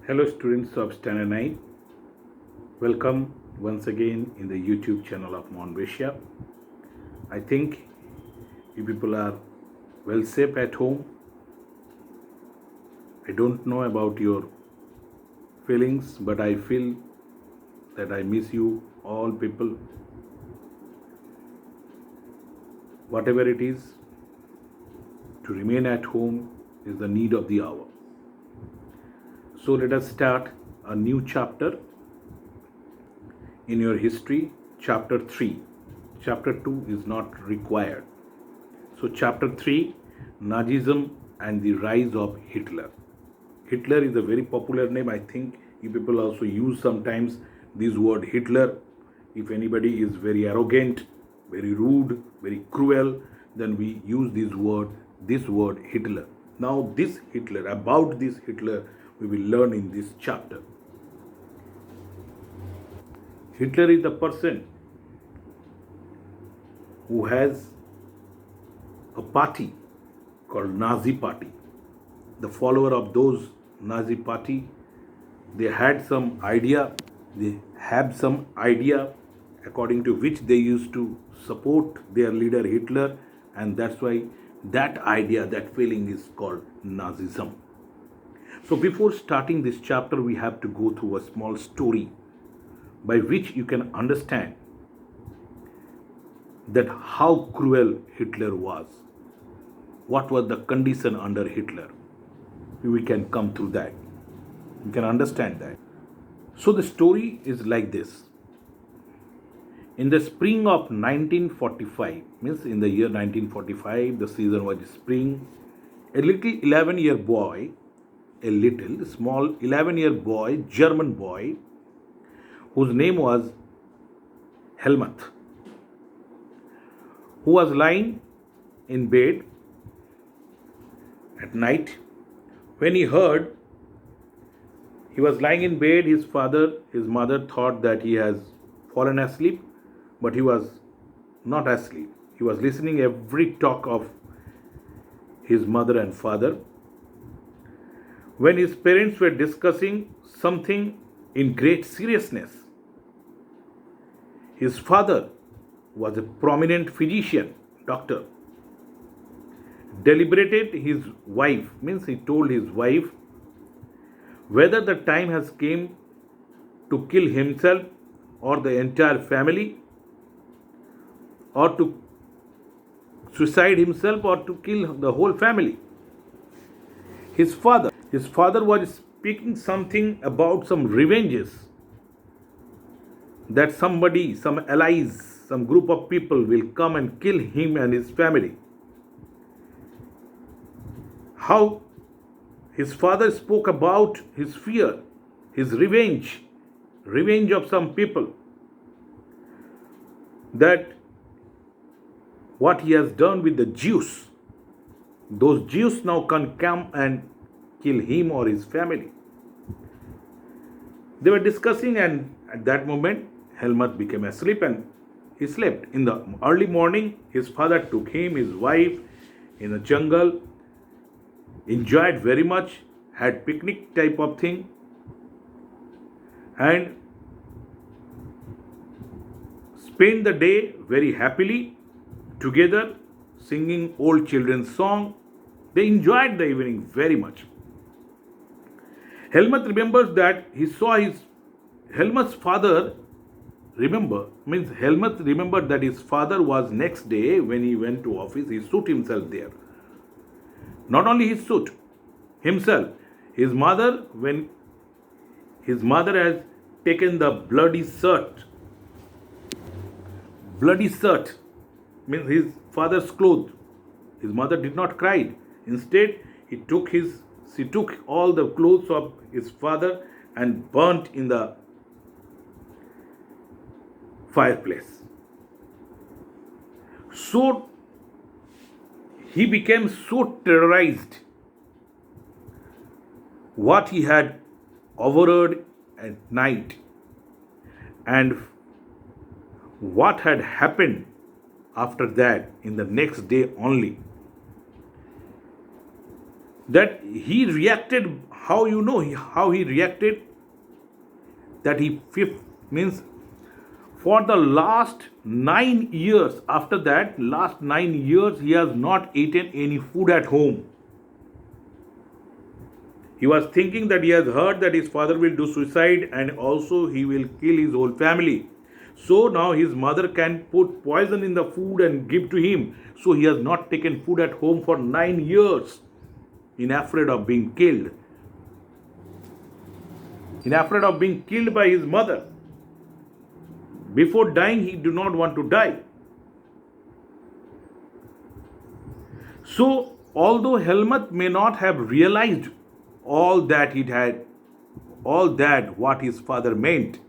Hello, students of Standard 9. Welcome once again in the YouTube channel of Monvesia. I think you people are well safe at home. I don't know about your feelings, but I feel that I miss you all people. Whatever it is, to remain at home is the need of the hour. So let us start a new chapter in your history, chapter 3. Chapter 2 is not required. So, chapter 3, Nazism and the rise of Hitler. Hitler is a very popular name. I think you people also use sometimes this word Hitler. If anybody is very arrogant, very rude, very cruel, then we use this word Hitler. Now, about this Hitler, we will learn in this chapter. Hitler is the person who has a party called Nazi Party. The follower of those Nazi Party, they have some idea according to which they used to support their leader Hitler, and that's why that feeling is called Nazism. So before starting this chapter, we have to go through a small story by which you can understand that how cruel Hitler was. What was the condition under Hitler? We can come through that. You can understand that. So the story is like this. In the spring of 1945, means in the year 1945, the season was spring, a little 11-year boy, a little small 11-year boy, German boy, whose name was Helmut, who was lying in bed at night when he was lying in bed. His mother thought that he has fallen asleep, but he was not asleep. He was listening every talk of his mother and father. When his parents were discussing something in great seriousness, his father was a prominent physician, doctor, deliberated his wife, means he told his wife whether the time has came to kill himself or the entire family, or to suicide himself or to kill the whole family. His father was speaking something about some revenges that somebody, some allies, some group of people will come and kill him and his family. How his father spoke about his fear, his revenge of some people, that what he has done with the Jews, those Jews now can come and kill him or his family. They were discussing, and at that moment, Helmut became asleep and he slept. In the early morning, his father took him, his wife, in the jungle, enjoyed very much, had picnic type of thing, and spent the day very happily together, singing old children's song. They enjoyed the evening very much. Helmut remembers that he saw Helmut remembered that his father was next day when he went to office, he suit himself there. Not only his suit, himself, his mother, when his mother has taken the bloody shirt, means his father's clothes. His mother did not cry. Instead, she took all the clothes of his father and burnt in the fireplace. So he became so terrorized what he had overheard at night and what had happened after that in the next day only. that he reacted, how you know how he reacted, that he means for the last 9 years, after that last 9 years he has not eaten any food at home. He was thinking that he has heard that his father will do suicide and also he will kill his whole family. So now his mother can put poison in the food and give to him. So he has not taken food at home for 9 years, in afraid of being killed. In afraid of being killed by his mother. Before dying, he do not want to die. So, although Helmut may not have realized all that what his father meant,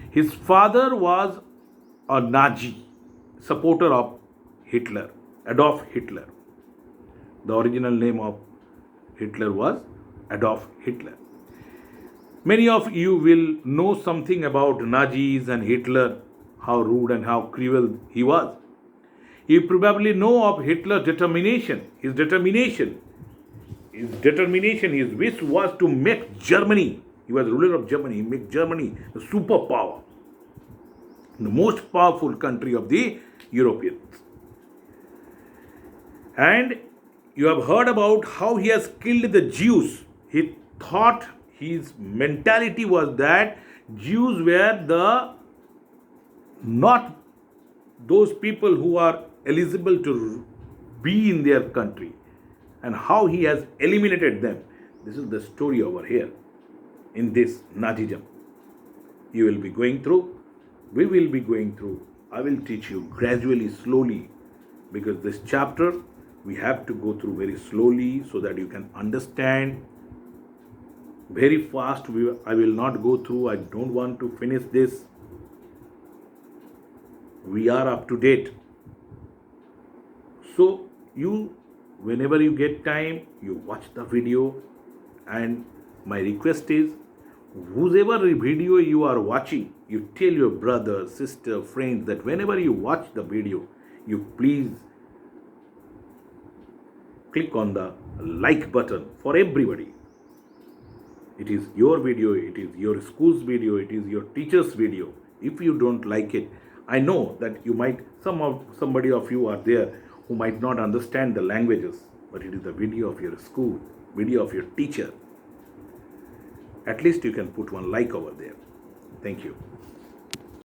his father was a Nazi, supporter of Hitler, Adolf Hitler. The original name of Hitler was Adolf Hitler. Many of you will know something about Nazis and Hitler, how rude and how cruel he was. You probably know of Hitler's determination. His wish was to make Germany, he was ruler of Germany, make Germany the superpower, the most powerful country of the Europeans. And you have heard about how he has killed the Jews. He thought, his mentality was that Jews were not those people who are eligible to be in their country, and how he has eliminated them. This is the story over here in this Nazism. You will be going through, we will be going through. I will teach you gradually, slowly, because this chapter we have to go through very slowly so that you can understand. Very fast I will not go through. I don't want to finish this. We are up to date. So you, whenever you get time, you watch the video, and my request is, whoever video you are watching, you tell your brother, sister, friends that whenever you watch the video, you please click on the like button for everybody. It is your video, it is your school's video, it is your teacher's video. If you don't like it, I know that you might, somebody of you are there who might not understand the languages, but it is the video of your school, video of your teacher. At least you can put one like over there. Thank you.